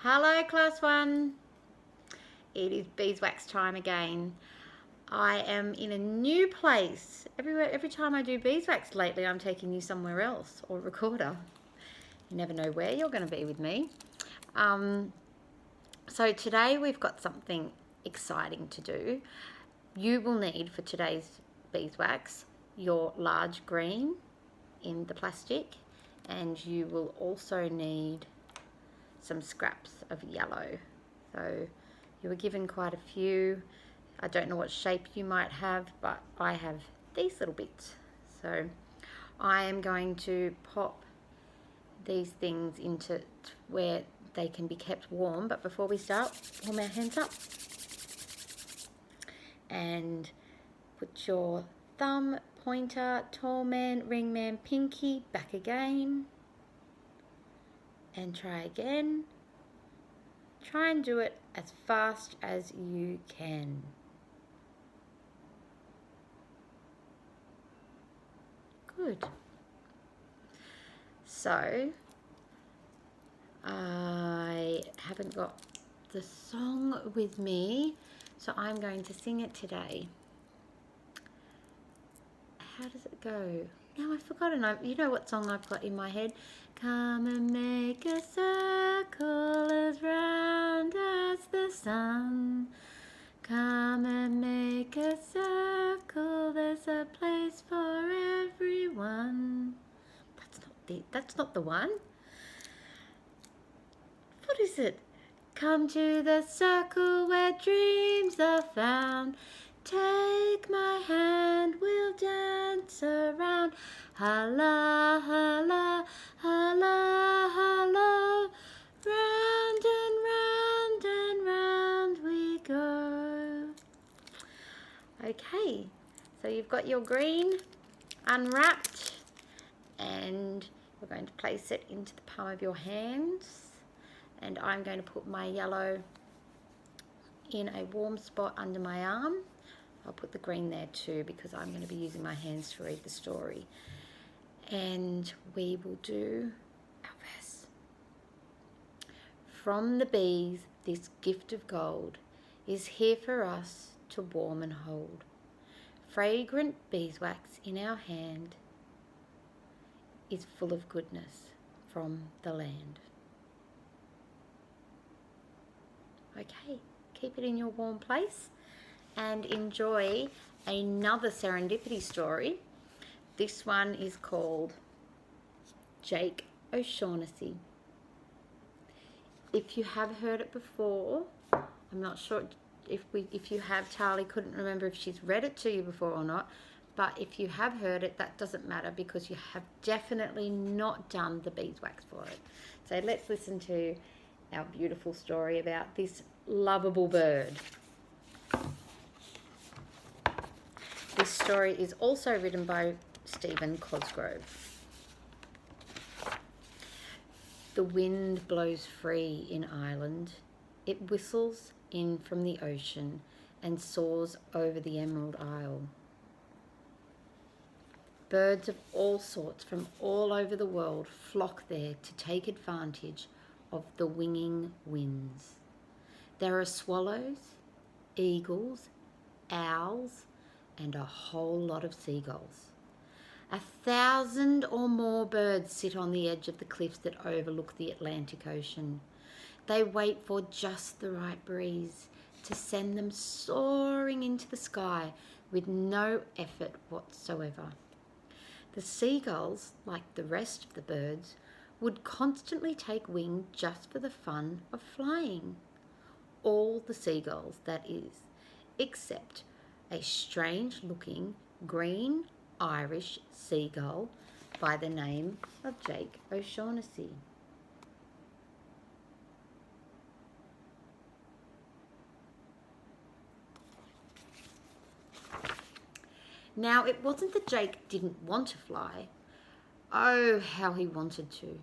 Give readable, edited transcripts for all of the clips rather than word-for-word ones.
Hello class 1, it is beeswax time again. I am in a new place. Every time I do beeswax lately, I'm taking you somewhere else or recorder. You never know where you're going to be with me. So today we've got something exciting to do. You will need for today's beeswax your large green in the plastic, and you will also need some scraps of yellow. So you were given quite a few. I don't know what shape you might have, but I have these little bits. So I am going to pop these things into where they can be kept warm. But before we start, warm our hands up and put your thumb, pointer, tall man, ring man, pinky back again, and try again. Try and do it as fast as you can. Good. So I haven't got the song with me, so I'm going to sing it today. How does it go? Now I've forgotten. You know what song I've got in my head? Come and make a circle as round as the sun. Come and make a circle. There's a place for everyone. That's not the one. What is it? Come to the circle where dreams are found. Take my hand, we'll dance around. Holla, holla, holla, holla. Round and round and round we go. Okay, so you've got your green unwrapped, and we're going to place it into the palm of your hands. And I'm going to put my yellow in a warm spot under my arm. I'll put the green there too because I'm going to be using my hands to read the story. And we will do our verse. From the bees, this gift of gold is here for us to warm and hold. Fragrant beeswax in our hand is full of goodness from the land. Okay, keep it in your warm place and enjoy another serendipity story. This one is called Jake O'Shaughnessy. If you have heard it before, I'm not sure if you have. Charlie couldn't remember if she's read it to you before or not, but if you have heard it, that doesn't matter because you have definitely not done the beeswax for it. So let's listen to our beautiful story about this lovable bird. This story is also written by Stephen Cosgrove. The wind blows free in Ireland. It whistles in from the ocean and soars over the Emerald Isle. Birds of all sorts from all over the world flock there to take advantage of the winging winds. There are swallows, eagles, owls, and a whole lot of seagulls. 1,000 or more birds sit on the edge of the cliffs that overlook the Atlantic Ocean. They wait for just the right breeze to send them soaring into the sky with no effort whatsoever. The seagulls, like the rest of the birds, would constantly take wing just for the fun of flying. All the seagulls, that is, except a strange-looking green Irish seagull by the name of Jake O'Shaughnessy. Now, it wasn't that Jake didn't want to fly. Oh, how he wanted to.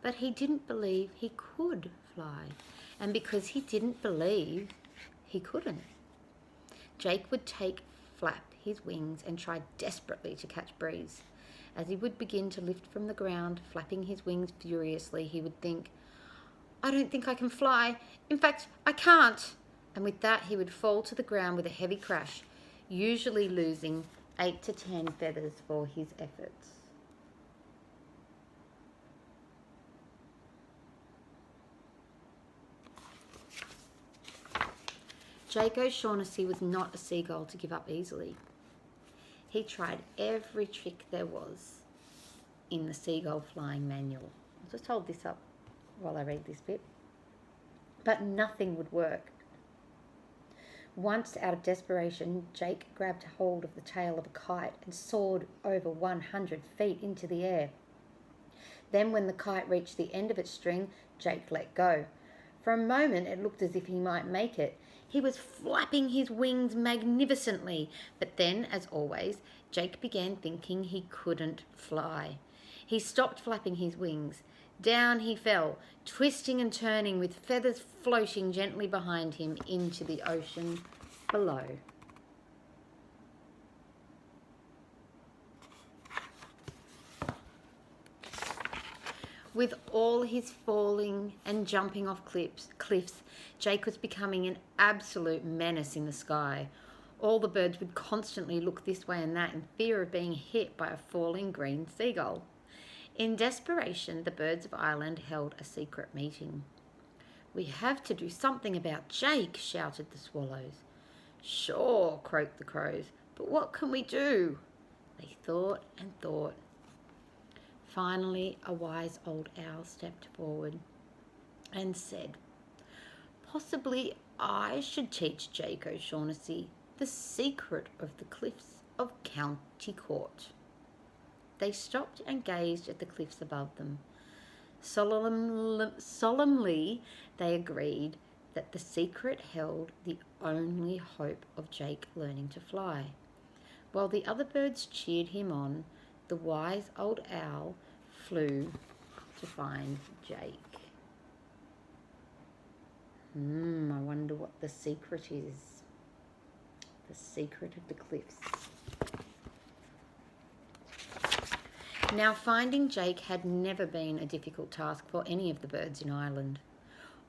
But he didn't believe he could fly. And because he didn't believe, he couldn't. Jake would flap his wings and try desperately to catch breeze. As he would begin to lift from the ground, flapping his wings furiously, he would think, I don't think I can fly. In fact, I can't. And with that, he would fall to the ground with a heavy crash, usually losing 8 to 10 feathers for his efforts. Jake O'Shaughnessy was not a seagull to give up easily. He tried every trick there was in the seagull flying manual. I'll just hold this up while I read this bit. But nothing would work. Once, out of desperation, Jake grabbed hold of the tail of a kite and soared over 100 feet into the air. Then, when the kite reached the end of its string, Jake let go. For a moment, it looked as if he might make it. He was flapping his wings magnificently, but then, as always, Jake began thinking he couldn't fly. He stopped flapping his wings. Down he fell, twisting and turning with feathers floating gently behind him into the ocean below. With all his falling and jumping off cliffs, Jake was becoming an absolute menace in the sky. All the birds would constantly look this way and that in fear of being hit by a falling green seagull. In desperation, the birds of Ireland held a secret meeting. "We have to do something about Jake," shouted the swallows. "Sure," croaked the crows, "but what can we do?" They thought and thought. Finally, a wise old owl stepped forward and said, "Possibly I should teach Jake O'Shaughnessy the secret of the cliffs of County Court." They stopped and gazed at the cliffs above them. Solemnly, they agreed that the secret held the only hope of Jake learning to fly. While the other birds cheered him on, the wise old owl flew to find Jake. I wonder what the secret is. The secret of the cliffs. Now, finding Jake had never been a difficult task for any of the birds in Ireland.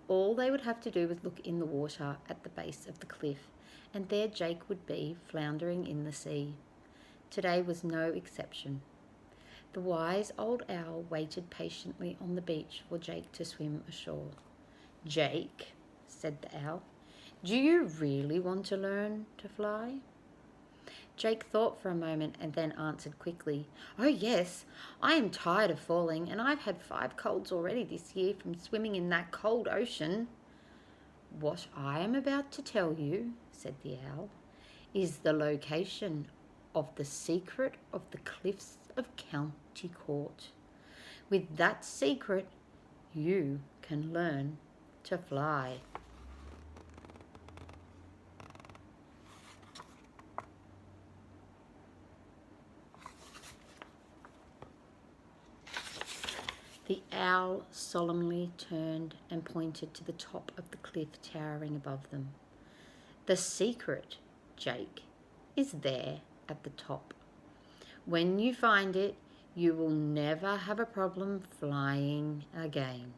All they would have to do was look in the water at the base of the cliff, and there Jake would be, floundering in the sea. Today was no exception. The wise old owl waited patiently on the beach for Jake to swim ashore. "Jake," said the owl, "do you really want to learn to fly?" Jake thought for a moment and then answered quickly, "Oh yes, I am tired of falling, and I've had 5 colds already this year from swimming in that cold ocean." "What I am about to tell you," said the owl, "is the location of the secret of the cliffs of County Court. With that secret, you can learn to fly." The owl solemnly turned and pointed to the top of the cliff towering above them. "The secret, Jake, is there at the top. When you find it, you will never have a problem flying again."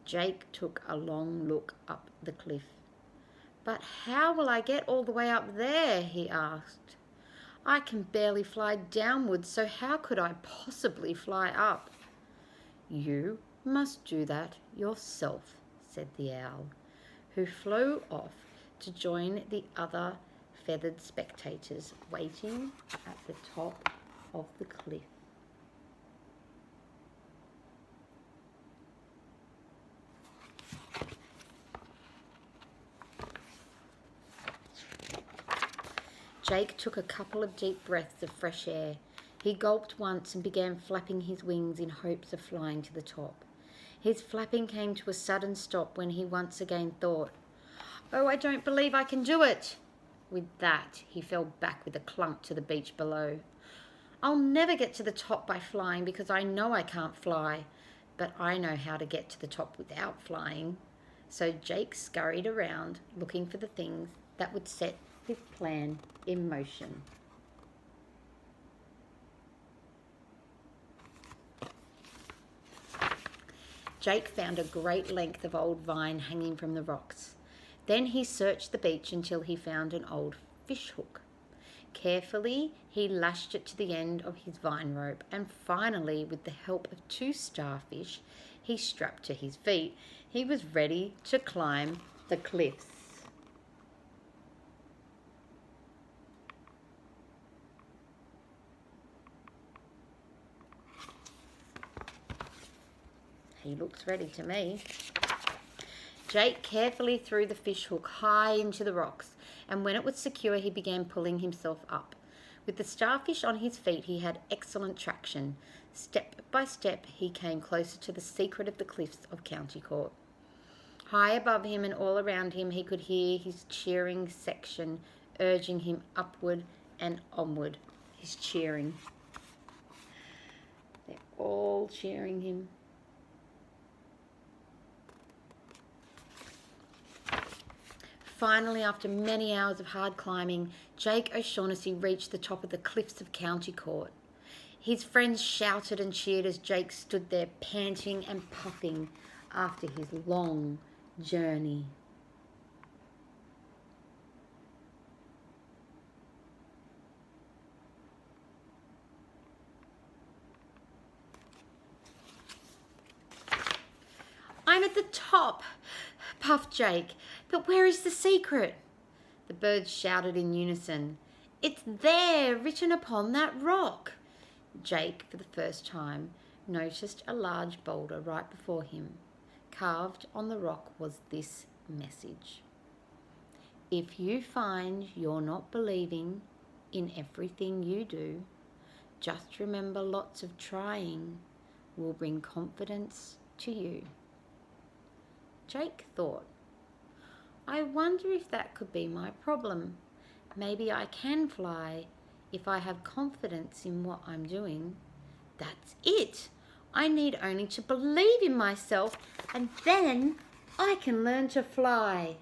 Jake took a long look up the cliff. "But how will I get all the way up there?" he asked. "I can barely fly downwards, so how could I possibly fly up?" "You must do that yourself," said the owl, who flew off to join the other feathered spectators waiting at the top of the cliff. Jake took a couple of deep breaths of fresh air. He gulped once and began flapping his wings in hopes of flying to the top. His flapping came to a sudden stop when he once again thought, "Oh, I don't believe I can do it." With that, he fell back with a clunk to the beach below. "I'll never get to the top by flying because I know I can't fly, but I know how to get to the top without flying." So Jake scurried around looking for the things that would set his plan in motion. Jake found a great length of old vine hanging from the rocks. Then he searched the beach until he found an old fish hook. Carefully, he lashed it to the end of his vine rope, and finally, with the help of 2 starfish, he strapped to his feet. He was ready to climb the cliffs. He looks ready to me. Jake carefully threw the fish hook high into the rocks, and when it was secure, he began pulling himself up. With the starfish on his feet, he had excellent traction. Step by step, he came closer to the secret of the cliffs of County Court. High above him and all around him, he could hear his cheering section urging him upward and onward. He's cheering. They're all cheering him. Finally, after many hours of hard climbing, Jake O'Shaughnessy reached the top of the cliffs of County Court. His friends shouted and cheered as Jake stood there panting and puffing after his long journey. "I'm at the top," puffed Jake. "But where is the secret?" The birds shouted in unison. "It's there, written upon that rock." Jake, for the first time, noticed a large boulder right before him. Carved on the rock was this message: "If you find you're not believing in everything you do, just remember lots of trying will bring confidence to you." Jake thought, "I wonder if that could be my problem. Maybe I can fly if I have confidence in what I'm doing. That's it. I need only to believe in myself, and then I can learn to fly."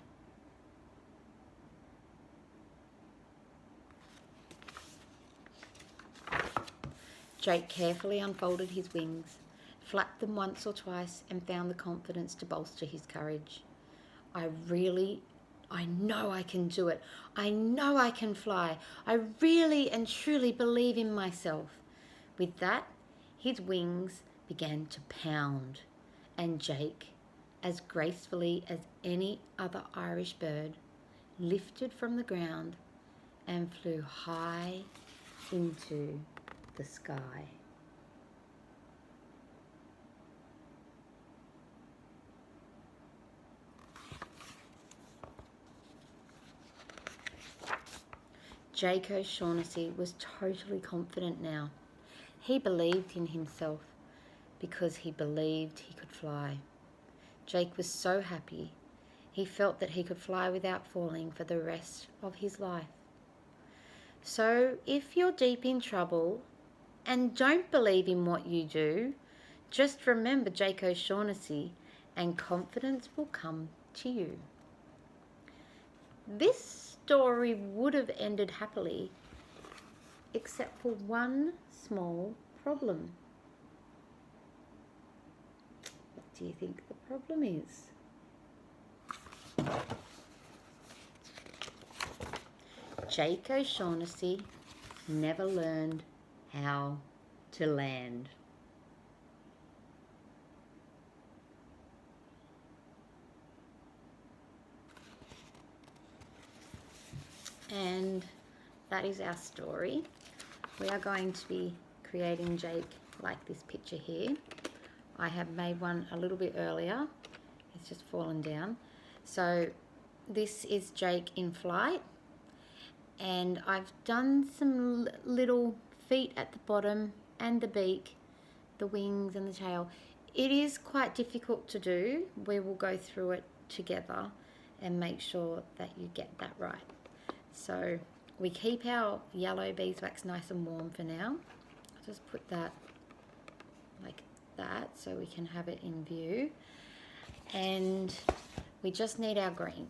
Jake carefully unfolded his wings, flapped them once or twice, and found the confidence to bolster his courage. I know I can do it. I know I can fly. I really and truly believe in myself." With that, his wings began to pound, and Jake, as gracefully as any other Irish bird, lifted from the ground and flew high into the sky. Jake O'Shaughnessy was totally confident now. He believed in himself because he believed he could fly. Jake was so happy. He felt that he could fly without falling for the rest of his life. So if you're deep in trouble and don't believe in what you do, just remember Jake O'Shaughnessy and confidence will come to you. This story would have ended happily, except for one small problem. What do you think the problem is? Jake O'Shaughnessy never learned how to land. And that is our story. We are going to be creating Jake like this picture here. I have made one a little bit earlier. It's just fallen down. So this is Jake in flight. And I've done some little feet at the bottom and the beak, the wings and the tail. It is quite difficult to do. We will go through it together and make sure that you get that right. So we keep our yellow beeswax nice and warm for now. I'll just put that like that so we can have it in view. And we just need our green.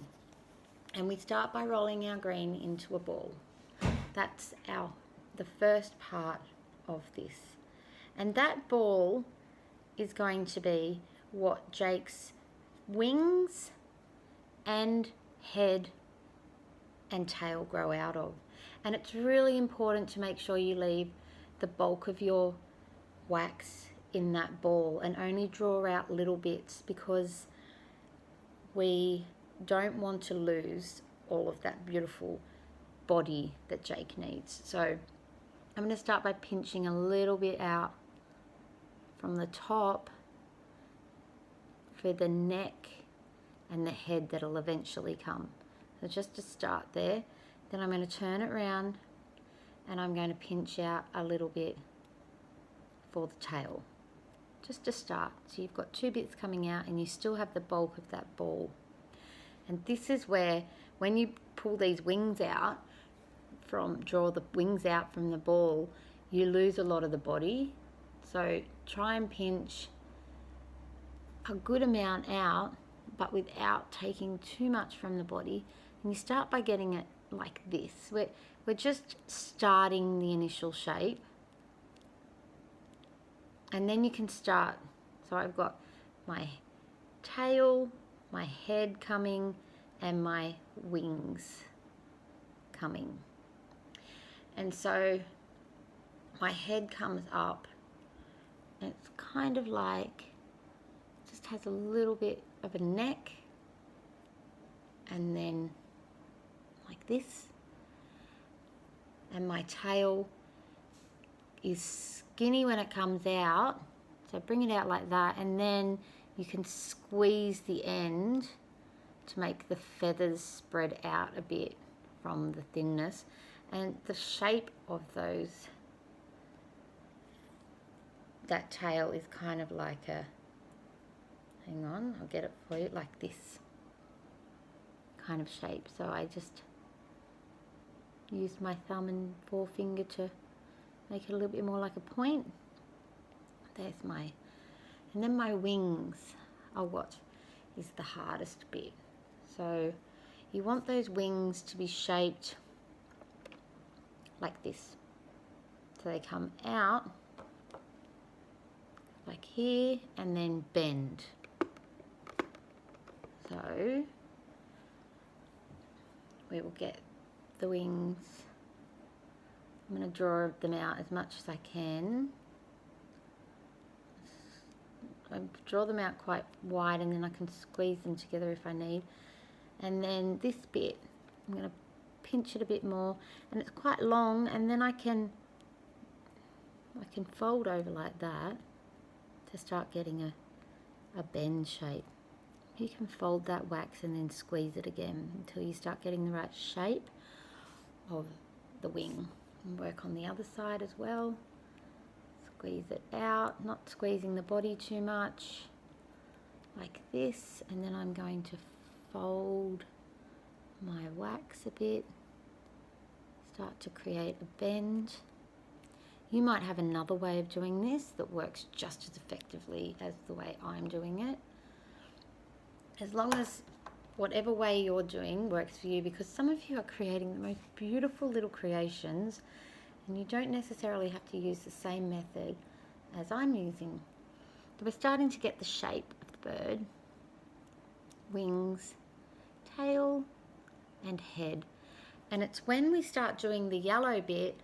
And we start by rolling our green into a ball. That's the first part of this. And that ball is going to be what Jake's wings and head and tail grow out of. And it's really important to make sure you leave the bulk of your wax in that ball and only draw out little bits, because we don't want to lose all of that beautiful body that Jake needs. So I'm going to start by pinching a little bit out from the top for the neck and the head that'll eventually come. So just to start there, then I'm going to turn it around and I'm going to pinch out a little bit for the tail, just to start. So you've got two bits coming out and you still have the bulk of that ball. And this is where, when you pull these wings out, draw the wings out from the ball, you lose a lot of the body. So try and pinch a good amount out, but without taking too much from the body. And you start by getting it like this. We're just starting the initial shape. And then you can start. So I've got my tail, my head coming, and my wings coming. And so my head comes up, and it's kind of like, just has a little bit of a neck, and then like this. And my tail is skinny when it comes out, so bring it out like that, and then you can squeeze the end to make the feathers spread out a bit from the thinness. And the shape of that tail is kind of like a, hang on, I'll get it for you, like this kind of shape. So I just use my thumb and forefinger to make it a little bit more like a point. There's my, and then my wings are what is the hardest bit. So you want those wings to be shaped like this. So they come out like here and then bend. So we will get the wings. I'm going to draw them out as much as I can. I draw them out quite wide, and then I can squeeze them together if I need. And then this bit, I'm going to pinch it a bit more, and it's quite long, and then I can fold over like that to start getting a bend shape. You can fold that wax and then squeeze it again until you start getting the right shape of the wing. And work on the other side as well. Squeeze it out, not squeezing the body too much, like this. And then I'm going to fold my wax a bit, start to create a bend. You might have another way of doing this that works just as effectively as the way I'm doing it. As long as whatever way you're doing works for you, because some of you are creating the most beautiful little creations and you don't necessarily have to use the same method as I'm using. So we're starting to get the shape of the bird, wings, tail and head. And it's when we start doing the yellow bit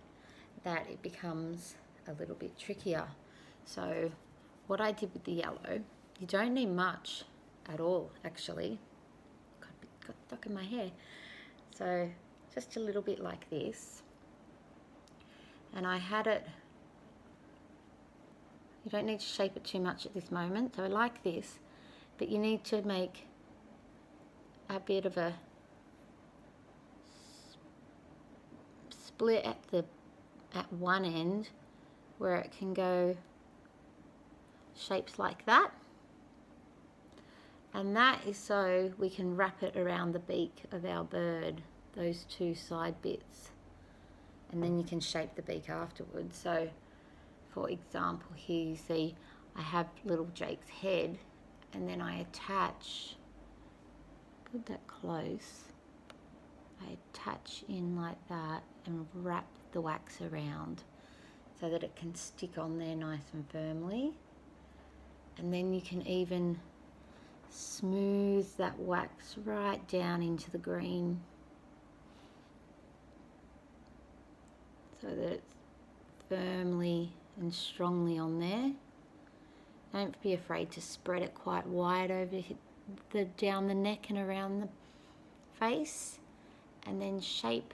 that it becomes a little bit trickier. So what I did with the yellow, you don't need much at all actually. Got stuck in my hair. So just a little bit like this. And I had it, you don't need to shape it too much at this moment, so like this, but you need to make a bit of a split at one end where it can go shapes like that. And that is so we can wrap it around the beak of our bird, those two side bits. And then you can shape the beak afterwards. So, for example, here you see I have little Jake's head, and then I attach, put that close, I attach in like that and wrap the wax around so that it can stick on there nice and firmly. And then you can even smooth that wax right down into the green so that it's firmly and strongly on there. Don't be afraid to spread it quite wide over down the neck and around the face, and then shape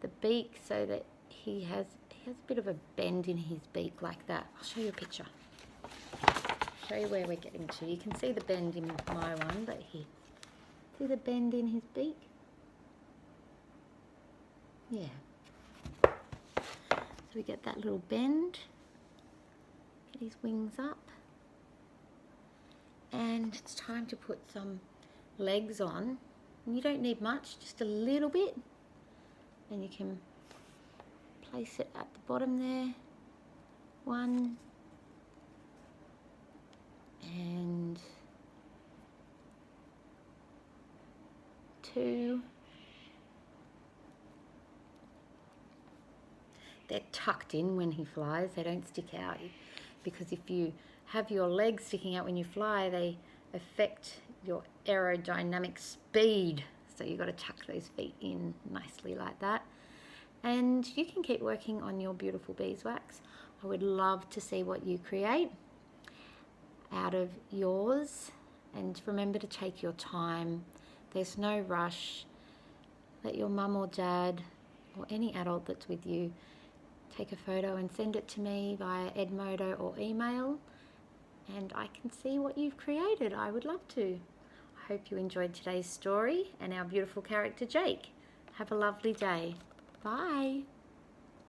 the beak so that he has a bit of a bend in his beak like that. I'll show you a picture. Show you where we're getting to. You can see the bend in my one, but here, see the bend in his beak? Yeah. So we get that little bend, get his wings up, and it's time to put some legs on. And you don't need much, just a little bit, and you can place it at the bottom there. 1 and 2. They're tucked in when he flies, they don't stick out, because if you have your legs sticking out when you fly, they affect your aerodynamic speed. So you've got to tuck those feet in nicely like that. And you can keep working on your beautiful beeswax. I would love to see what you create out of yours. And remember to take your time. There's no rush. Let your mum or dad or any adult that's with you take a photo and send it to me via Edmodo or email, and I can see what you've created. I would love to. I hope you enjoyed today's story and our beautiful character Jake. Have a lovely day. Bye.